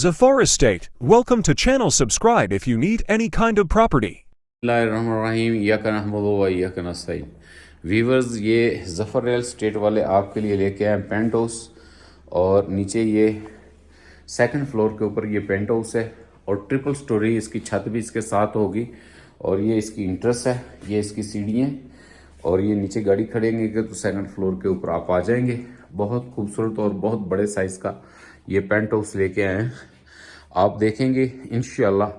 Zafar Estate. Welcome to channel. Subscribe if you need any kind of property. Viewers, ये Zafar real estate वाले आपके लिए लेके आए पेंट हाउस। और नीचे ये सेकंड फ्लोर के ऊपर ये पेंट हाउस है और ट्रिपल स्टोरी इसकी छत भी इसके साथ होगी। और ये इसकी इंट्रेस है, ये इसकी सीढ़ियाँ और ये नीचे गाड़ी खड़ेंगे तो सेकंड फ्लोर के ऊपर आप आ जाएंगे। बहुत खूबसूरत और बहुत बड़े साइज़ का ये पेंट हाउस लेके आए हैं। आप देखेंगे इंशाल्लाह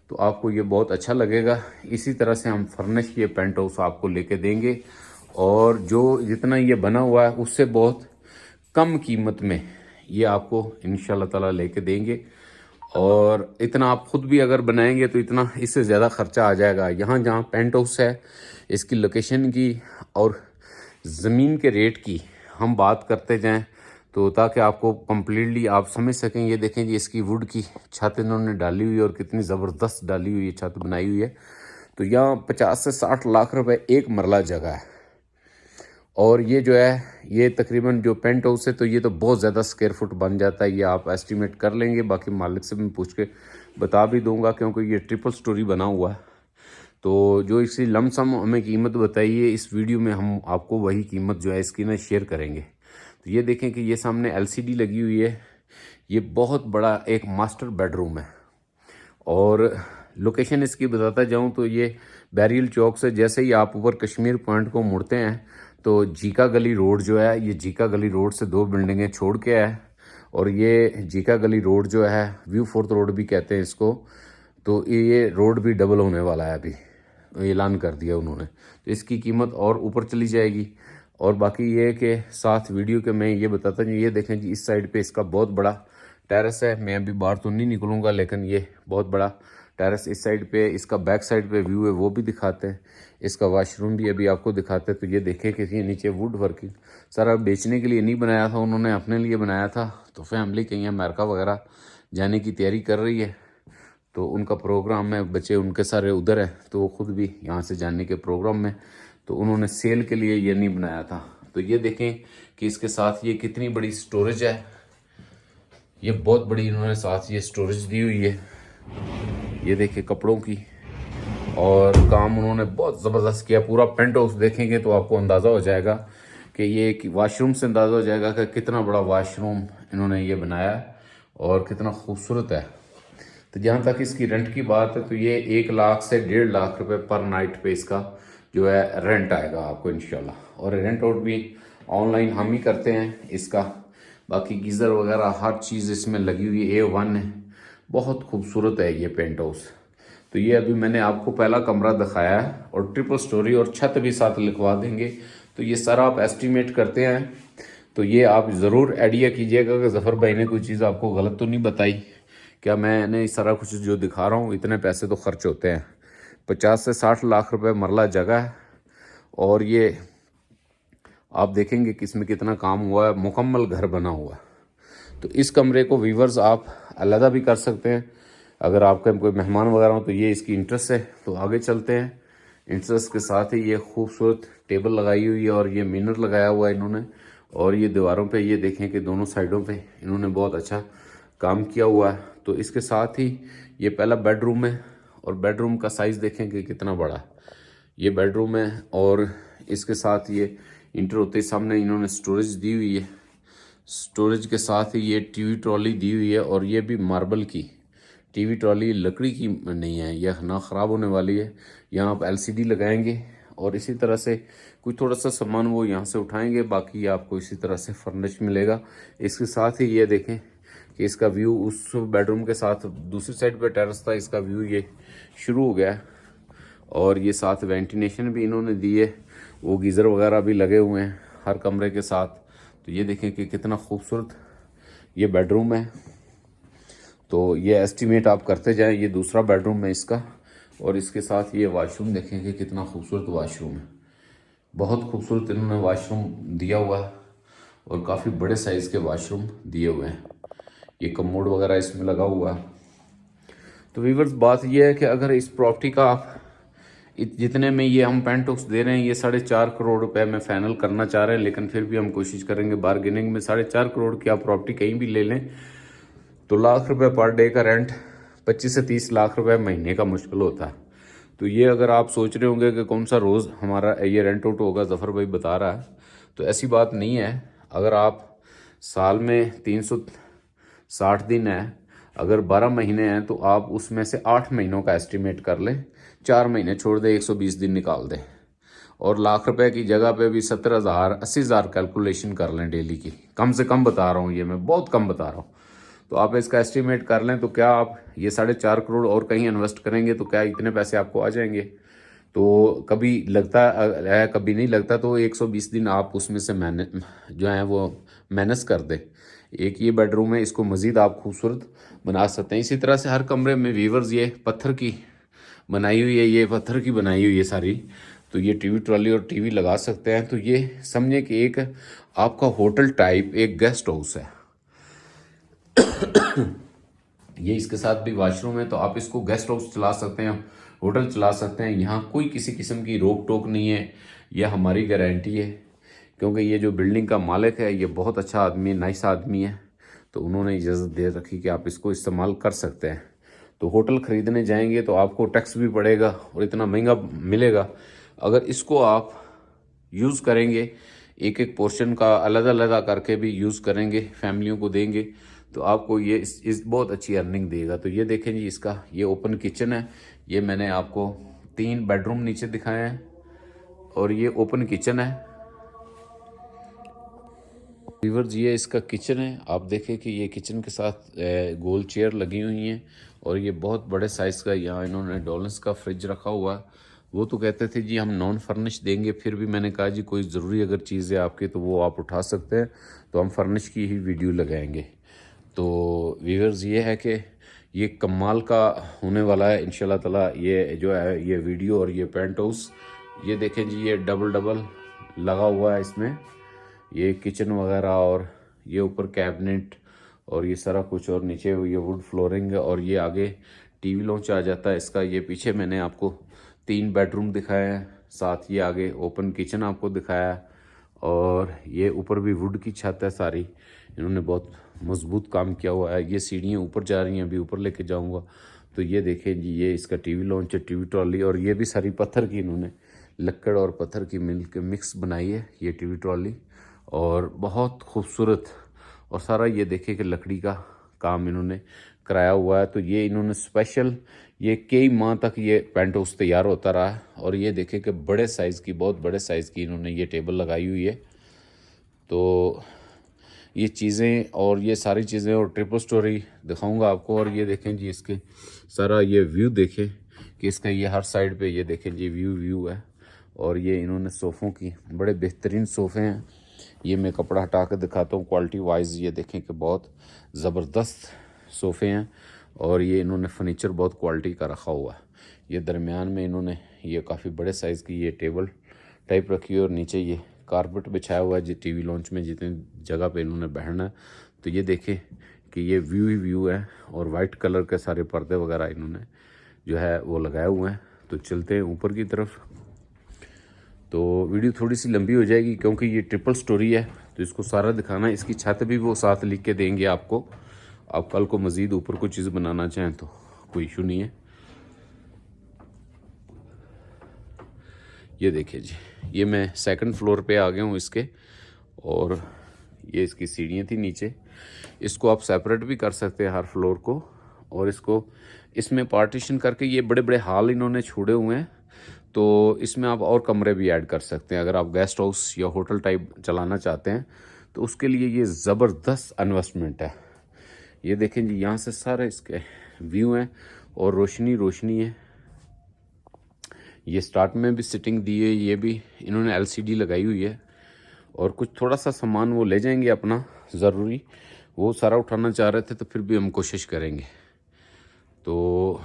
तो आपको ये बहुत अच्छा लगेगा। इसी तरह से हम फर्निश ये पेंट हाउस आपको लेके देंगे और जो जितना ये बना हुआ है उससे बहुत कम कीमत में ये आपको इंशाल्लाह ताला लेके देंगे। और इतना आप खुद भी अगर बनाएंगे तो इतना इससे ज़्यादा ख़र्चा आ जाएगा। यहाँ जहाँ पेंट हाउस है इसकी लोकेशन की और ज़मीन के रेट की हम बात करते जाएं तो ताकि आपको कम्प्लीटली आप समझ सकें। ये देखें जी, इसकी वुड की छत इन्होंने डाली हुई है और कितनी ज़बरदस्त डाली हुई है, छत बनाई हुई है। तो यहाँ 50 से 60 लाख रुपए एक मरला जगह है। और ये जो है ये तकरीबन जो पेंट हाउस है तो ये तो बहुत ज़्यादा स्क्वायर फुट बन जाता है। ये आप एस्टिमेट कर लेंगे, बाकी मालिक से मैं पूछ के बता भी दूंगा क्योंकि ये ट्रिपल स्टोरी बना हुआ है। तो जो इसकी लमसम हमें कीमत बताइए इस वीडियो में हम आपको वही कीमत जो है इसकी ना शेयर करेंगे। तो ये देखें कि ये सामने एलसीडी लगी हुई है। ये बहुत बड़ा एक मास्टर बेडरूम है और लोकेशन इसकी बताता जाऊं तो ये बैरियल चौक से जैसे ही आप ऊपर कश्मीर पॉइंट को मुड़ते हैं तो जीका गली रोड जो है, ये जीका गली रोड से 2 बिल्डिंगें छोड़ के है। और ये जीका गली रोड जो है व्यू फोर्थ रोड भी कहते हैं इसको। तो ये रोड भी डबल होने वाला है, अभी ऐलान कर दिया उन्होंने। तो इसकी कीमत और ऊपर चली जाएगी। और बाकी ये कि साथ वीडियो के मैं ये बताता हूँ, ये देखें जी इस साइड पे इसका बहुत बड़ा टेरेस है। मैं अभी बाहर तो नहीं निकलूँगा लेकिन ये बहुत बड़ा टेरेस इस साइड पे, इसका बैक साइड पे व्यू है वो भी दिखाते हैं। इसका वाशरूम भी अभी आपको दिखाते हैं। तो ये देखें कि ये नीचे वुड वर्किंग सारा बेचने के लिए नहीं बनाया था उन्होंने, अपने लिए बनाया था। तो फैमिली कहीं अमेरिका वगैरह जाने की तैयारी कर रही है तो उनका प्रोग्राम है, बच्चे उनके सारे उधर है तो वो खुद भी यहाँ से जाने के प्रोग्राम में, तो उन्होंने सेल के लिए ये नहीं बनाया था। तो ये देखें कि इसके साथ ये कितनी बड़ी स्टोरेज है। ये बहुत बड़ी इन्होंने साथ ये स्टोरेज दी हुई है। ये देखें कपड़ों की, और काम उन्होंने बहुत ज़बरदस्त किया। पूरा पेंट हाउस देखेंगे तो आपको अंदाज़ा हो जाएगा कि ये एक वाशरूम से अंदाज़ा हो जाएगा कि कितना बड़ा वाशरूम इन्होंने ये बनाया है और कितना खूबसूरत है। तो जहाँ तक इसकी रेंट की बात है तो ये 1 लाख से 1.5 लाख रुपए पर नाइट पे इसका जो है रेंट आएगा आपको इंशाल्लाह। और रेंट आउट भी ऑनलाइन हम ही करते हैं इसका। बाकी गीज़र वगैरह हर चीज़ इसमें लगी हुई है, A1 है। बहुत खूबसूरत है ये पेंट हाउस। तो ये अभी मैंने आपको पहला कमरा दिखाया है और ट्रिपल स्टोरी और छत भी साथ लिखवा देंगे। तो ये सारा आप एस्टिमेट करते हैं तो ये आप ज़रूर आइडिया कीजिएगा कि ज़फ़र भाई ने कोई चीज़ आपको गलत तो नहीं बताई। क्या मैंने सारा कुछ जो दिखा रहा हूँ इतने पैसे तो खर्च होते हैं। 50 से 60 लाख रुपए मरला जगह है और ये आप देखेंगे कि इसमें कितना काम हुआ है, मुकम्मल घर बना हुआ है। तो इस कमरे को वीवर्स आप अलहदा भी कर सकते हैं अगर आपके कोई मेहमान वगैरह हो। तो ये इसकी इंट्रेस्ट है। तो आगे चलते हैं। इंट्रेस्ट के साथ ही ये खूबसूरत टेबल लगाई हुई है और ये मिनर लगाया हुआ है इन्होंने। और ये दीवारों पे ये देखें कि दोनों साइडों पे इन्होंने बहुत अच्छा काम किया हुआ है। तो इसके साथ ही ये पहला बेडरूम है और बेडरूम का साइज़ देखें कि कितना बड़ा ये बेडरूम है। और इसके साथ ये इंटर होते सामने इन्होंने स्टोरेज दी हुई है। स्टोरेज के साथ ही ये टीवी ट्रॉली दी हुई है और ये भी मार्बल की टीवी ट्रॉली, लकड़ी की नहीं है, यह ना ख़राब होने वाली है। यहाँ आप एलसीडी लगाएंगे और इसी तरह से कुछ थोड़ा सा सामान वो यहाँ से उठाएंगे, बाकी आपको इसी तरह से फर्निश मिलेगा। इसके साथ ही ये देखें कि इसका व्यू उस बेडरूम के साथ दूसरी साइड पे टेरेस था, इसका व्यू ये शुरू हो गया है। और ये साथ वेंटिलेशन भी इन्होंने दी है, वो गीज़र वगैरह भी लगे हुए हैं हर कमरे के साथ। तो ये देखें कि कितना खूबसूरत ये बेडरूम है। तो ये एस्टिमेट आप करते जाएं। ये दूसरा बेडरूम है इसका और इसके साथ ये वाशरूम देखें कि कितना खूबसूरत वाशरूम है। बहुत खूबसूरत इन्होंने वाशरूम दिया हुआ है और काफ़ी बड़े साइज़ के वाशरूम दिए हुए हैं। ये कमोड वगैरह इसमें लगा हुआ है। तो व्यूअर्स बात ये है कि अगर इस प्रॉपर्टी का आप जितने में ये हम पेंट हाउस दे रहे हैं, ये 4.5 करोड़ रुपए में फाइनल करना चाह रहे हैं, लेकिन फिर भी हम कोशिश करेंगे बार्गेनिंग में। 4.5 करोड़ की आप प्रॉपर्टी कहीं भी ले लें तो लाख रुपए पर डे का रेंट 25 से 30 लाख रुपए महीने का मुश्किल होता है। तो ये अगर आप सोच रहे होंगे कि कौन सा रोज़ हमारा ये रेंट आउट होगा, ज़फ़र भाई बता रहा है, तो ऐसी बात नहीं है। अगर आप साल में 360 दिन है, अगर 12 महीने हैं तो आप उसमें से 8 महीनों का एस्टिमेट कर लें, 4 महीने छोड़ दें, 120 दिन निकाल दें, और लाख रुपए की जगह पे भी 70,000 80,000 कैलकुलेशन कर लें डेली की। कम से कम बता रहा हूँ, ये मैं बहुत कम बता रहा हूँ। तो आप इसका एस्टिमेट कर लें तो क्या आप ये 4.5 करोड़ और कहीं इन्वेस्ट करेंगे तो क्या इतने पैसे आपको आ जाएंगे। तो कभी लगता है कभी नहीं लगता, तो 120 दिन आप उसमें से जो है वो मैनेज कर दें। एक ये बेडरूम है, इसको मज़ीद आप खूबसूरत बना सकते हैं। इसी तरह से हर कमरे में वीवर्स ये पत्थर की बनाई हुई है, ये पत्थर की बनाई हुई है सारी। तो ये टीवी ट्रॉली और टीवी लगा सकते हैं। तो ये समझे कि एक आपका होटल टाइप एक गेस्ट हाउस है। ये इसके साथ भी वॉशरूम है, तो आप इसको गेस्ट हाउस चला सकते हैं, होटल चला सकते हैं। यहाँ कोई किसी किस्म की रोक टोक नहीं है, यह हमारी गारंटी है। क्योंकि ये जो बिल्डिंग का मालिक है ये बहुत अच्छा आदमी है, नाइस आदमी है, तो उन्होंने इजाज़त दे रखी कि आप इसको इस्तेमाल कर सकते हैं। तो होटल ख़रीदने जाएंगे तो आपको टैक्स भी पड़ेगा और इतना महंगा मिलेगा। अगर इसको आप यूज़ करेंगे, एक एक पोर्शन का अलग अलग करके भी यूज़ करेंगे, फैमिलियों को देंगे, तो आपको ये इस बहुत अच्छी अर्निंग देगा। तो ये देखें जी, इसका ये ओपन किचन है। ये मैंने आपको 3 बेडरूम नीचे दिखाए हैं और ये ओपन किचन है। व्यूअर्स, ये इसका किचन है। आप देखें कि ये किचन के साथ गोल चेयर लगी हुई हैं और ये बहुत बड़े साइज़ का यहाँ इन्होंने डॉलर्स का फ्रिज रखा हुआ है। वो तो कहते थे जी हम नॉन फर्निश देंगे, फिर भी मैंने कहा जी कोई ज़रूरी अगर चीज़ है आपकी तो वो आप उठा सकते हैं, तो हम फर्निश की ही वीडियो लगाएंगे। तो व्यूअर्स, ये है कि ये कमाल का होने वाला है इंशाल्लाह ताला। ये जो है ये वीडियो और ये पेंट हाउस, ये देखें जी, ये डबल लगा हुआ है इसमें, ये किचन वगैरह और ये ऊपर कैबिनेट और ये सारा कुछ, और नीचे ये वुड फ्लोरिंग है और ये आगे टीवी लॉन्च आ जाता है इसका। ये पीछे मैंने आपको 3 बेडरूम दिखाए हैं, साथ ये आगे ओपन किचन आपको दिखाया है, और ये ऊपर भी वुड की छत है सारी, इन्होंने बहुत मजबूत काम किया हुआ है। ये सीढ़ियाँ ऊपर जा रही हैं, अभी ऊपर लेके जाऊंगा। तो ये देखें जी, ये इसका टीवी लॉन्च है, टीवी ट्रॉली, और ये भी सारी पत्थर की इन्होंने लकड़ और पत्थर की मिल के मिक्स बनाई है ये टीवी ट्रॉली, और बहुत खूबसूरत। और सारा ये देखे कि लकड़ी का काम इन्होंने कराया हुआ है। तो ये इन्होंने स्पेशल ये कई माह तक ये पेंट हाउस तैयार होता रहा है। और ये देखे कि बड़े साइज़ की, बहुत बड़े साइज़ की इन्होंने ये टेबल लगाई हुई है। तो ये चीज़ें और ये सारी चीज़ें और ट्रिपल स्टोरी दिखाऊंगा आपको। और ये देखें जी, इसके सारा ये व्यू देखें कि इसका ये हर साइड पे ये देखें जी व्यू है। और ये इन्होंने सोफ़ों की बड़े बेहतरीन सोफ़े हैं। ये मैं कपड़ा हटा कर दिखाता हूँ क्वालिटी वाइज, ये देखें कि बहुत ज़बरदस्त सोफ़े हैं। और ये इन्होंने फर्नीचर बहुत क्वालिटी का रखा हुआ है। ये दरमियान में इन्होंने ये काफ़ी बड़े साइज़ की ये टेबल टाइप रखी है और नीचे ये कारपेट बिछाया हुआ है जी, टीवी लॉन्च में जितनी जगह पे इन्होंने बैठना है। तो ये देखें कि ये व्यू ही व्यू है, और वाइट कलर के सारे पर्दे वगैरह इन्होंने जो है वो लगाए हुए हैं। तो चलते हैं ऊपर की तरफ। तो वीडियो थोड़ी सी लंबी हो जाएगी क्योंकि ये ट्रिपल स्टोरी है, तो इसको सारा दिखाना है। इसकी छत भी वो साथ लिख के देंगे आपको। आप कल को मज़ीद ऊपर कोई चीज़ बनाना चाहें तो कोई इशू नहीं है। ये देखिए जी, ये मैं सेकंड फ्लोर पे आ गया हूँ इसके, और ये इसकी सीढ़ियाँ थी नीचे। इसको आप सेपरेट भी कर सकते हैं हर फ्लोर को, और इसको इसमें पार्टीशन करके ये बड़े बड़े हॉल इन्होंने छोड़े हुए हैं। तो इसमें आप और कमरे भी ऐड कर सकते हैं। अगर आप गेस्ट हाउस या होटल टाइप चलाना चाहते हैं तो उसके लिए ये ज़बरदस्त इन्वेस्टमेंट है। ये देखें जी, यहाँ से सारे इसके व्यू हैं और रोशनी है। ये स्टार्ट में भी सिटिंग दी है, ये भी इन्होंने एलसीडी लगाई हुई है। और कुछ थोड़ा सा सामान वो ले जाएंगे अपना ज़रूरी, वो सारा उठाना चाह रहे थे तो फिर भी हम कोशिश करेंगे। तो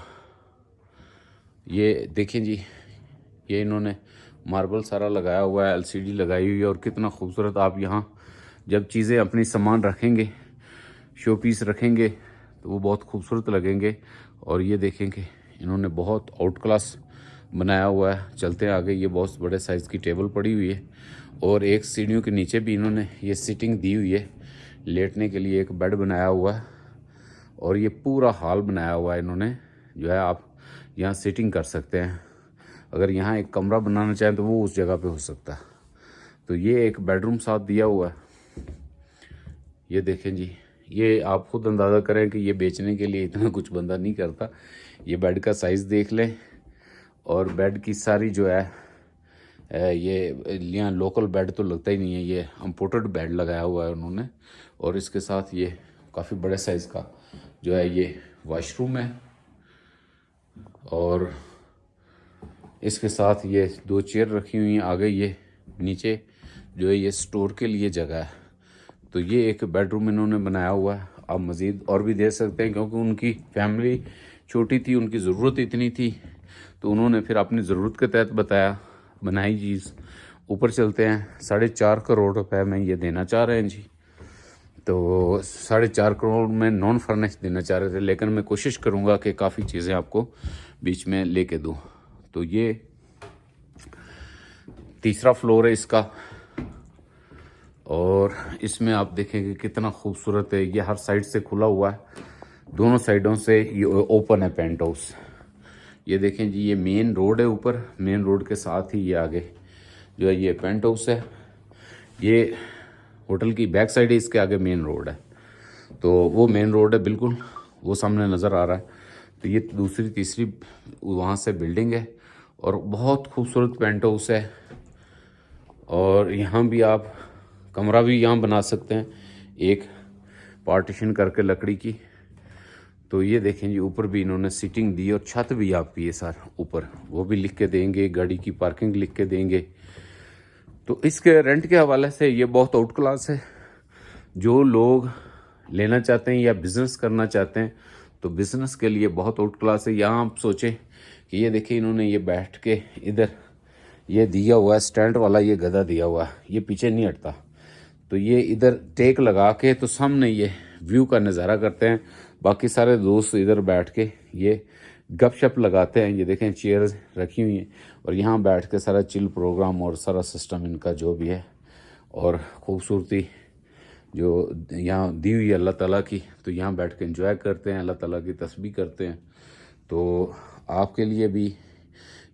ये देखें जी, ये इन्होंने मार्बल सारा लगाया हुआ है, एलसीडी लगाई हुई है, और कितना खूबसूरत। आप यहाँ जब चीज़ें अपनी सामान रखेंगे, शो पीस रखेंगे, तो वो बहुत खूबसूरत लगेंगे। और ये देखें कि इन्होंने बहुत आउट क्लास बनाया हुआ है। चलते हैं आगे। ये बहुत बड़े साइज़ की टेबल पड़ी हुई है, और एक सीढ़ियों के नीचे भी इन्होंने ये सिटिंग दी हुई है, लेटने के लिए एक बेड बनाया हुआ है। और ये पूरा हॉल बनाया हुआ है इन्होंने, जो है आप यहाँ सिटिंग कर सकते हैं। अगर यहाँ एक कमरा बनाना चाहें तो वो उस जगह पे हो सकता है। तो ये एक बेडरूम साथ दिया हुआ है। ये देखें जी, ये आप खुद अंदाज़ा करें कि ये बेचने के लिए इतना कुछ बंदा नहीं करता। ये बेड का साइज़ देख लें, और बेड की सारी जो है ये यहाँ लोकल बेड तो लगता ही नहीं है, ये इम्पोर्टेड बेड लगाया हुआ है उन्होंने। और इसके साथ ये काफ़ी बड़े साइज़ का जो है ये वॉशरूम है, और इसके साथ ये 2 चेयर रखी हुई हैं। आगे ये नीचे जो है ये स्टोर के लिए जगह है। तो ये एक बेडरूम इन्होंने बनाया हुआ है। आप मज़ीद और भी दे सकते हैं, क्योंकि उनकी फैमिली छोटी थी, उनकी ज़रूरत इतनी थी, तो उन्होंने फिर अपनी ज़रूरत के तहत बनाई चीज़। ऊपर चलते हैं। 4.5 करोड़ रुपए में ये देना चाह रहे हैं जी। तो 4.5 करोड़ में नॉन फर्निश देना चाह रहे थे, लेकिन मैं कोशिश करूँगा कि काफ़ी चीज़ें आपको बीच में लेके दूँ। तो ये तीसरा फ्लोर है इसका, और इसमें आप देखेंगे कितना खूबसूरत है। ये हर साइड से खुला हुआ है, दोनों साइडों से ये ओपन है पेंट हाउस। ये देखें जी, ये मेन रोड है ऊपर, मेन रोड के साथ ही ये आगे जो है ये पेंट हाउस है। ये होटल की बैक साइड है, इसके आगे मेन रोड है। तो वो मेन रोड है बिल्कुल, वो सामने नज़र आ रहा है। तो ये दूसरी तीसरी वहाँ से बिल्डिंग है, और बहुत खूबसूरत पेंट हाउस है। और यहाँ भी आप कमरा भी यहाँ बना सकते हैं, एक पार्टीशन करके लकड़ी की। तो ये देखें जी, ऊपर भी इन्होंने सीटिंग दी, और छत भी आपकी ये सर ऊपर वो भी लिख के देंगे, गाड़ी की पार्किंग लिख के देंगे। तो इसके रेंट के हवाले से ये बहुत आउट क्लास है। जो लोग लेना चाहते हैं या बिज़नेस करना चाहते हैं, तो बिज़नेस के लिए बहुत आउट क्लास है। यहाँ आप सोचें कि ये देखिए, इन्होंने ये बैठ के इधर ये दिया हुआ है स्टैंड वाला, ये गदा दिया हुआ है, ये पीछे नहीं हटता। तो ये इधर टेक लगा के तो सामने ये व्यू का नज़ारा करते हैं। बाकी सारे दोस्त इधर बैठ के ये गपशप लगाते हैं। ये देखें चेयर्स रखी हुई हैं, और यहाँ बैठ के सारा चिल प्रोग्राम और सारा सिस्टम इनका जो भी है, और खूबसूरती जो यहाँ दी हुई है अल्लाह ताला की, तो यहाँ बैठ के एंजॉय करते हैं, अल्लाह ताला की तस्बीह करते हैं। तो आपके लिए भी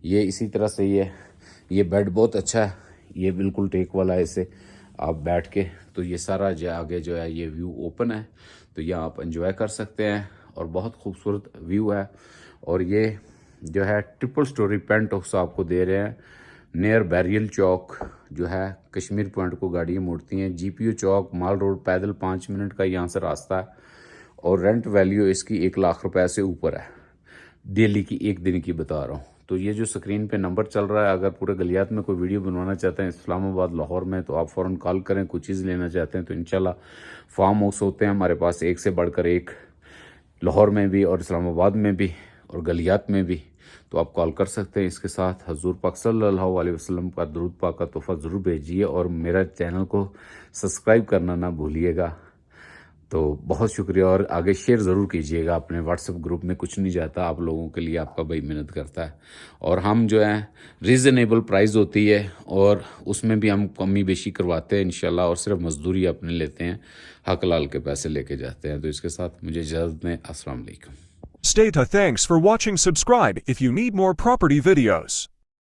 ये इसी तरह से ये बेड बहुत अच्छा है, ये बिल्कुल टेक वाला है, इसे आप बैठ के तो ये सारा जो आगे जो है ये व्यू ओपन है, तो यहाँ आप एंजॉय कर सकते हैं, और बहुत खूबसूरत व्यू है। और ये जो है ट्रिपल स्टोरी पेंट हाउस आपको दे रहे हैं नियर बैरियल चौक, जो है कश्मीर पॉइंट को गाड़ियाँ मुड़ती हैं, जीपीयू चौक, माल रोड, पैदल 5 मिनट का यहाँ से रास्ता है। और रेंट वैल्यू इसकी 1 लाख रुपए से ऊपर है, डेली की, एक दिन की बता रहा हूँ। तो ये जो स्क्रीन पे नंबर चल रहा है, अगर पूरे गलियात में कोई वीडियो बनवाना चाहते हैं इस्लामाबाद, लाहौर में, तो आप फ़ौरन कॉल करें। कुछ चीज़ लेना चाहते हैं तो इंशाल्लाह फार्म हाउस होते हैं हमारे पास, एक से बढ़कर एक, लाहौर में भी और इस्लामाबाद में भी और गलियात में भी। तो आप कॉल कर सकते हैं। इसके साथ हजूर पाक सल्लल्लाहु अलैहि वसल्लम का दरूद पाक का तोहफ़ा ज़रूर भेजिए, और मेरा चैनल को सब्सक्राइब करना ना भूलिएगा। तो बहुत शुक्रिया, और आगे शेयर ज़रूर कीजिएगा अपने व्हाट्सएप ग्रुप में। कुछ नहीं जाता, आप लोगों के लिए आपका भाई मेहनत करता है। और हम जो है रीज़नेबल प्राइस होती है, और उसमें भी हम कमी बेशी करवाते हैं इंशाल्लाह, और सिर्फ मजदूरी अपने लेते हैं, हक लाल के पैसे लेके जाते हैं। तो इसके साथ मुझे इजाज़त दें। अस्सलाम वालेकुम। Thanks for watching. Subscribe if you need more property videos.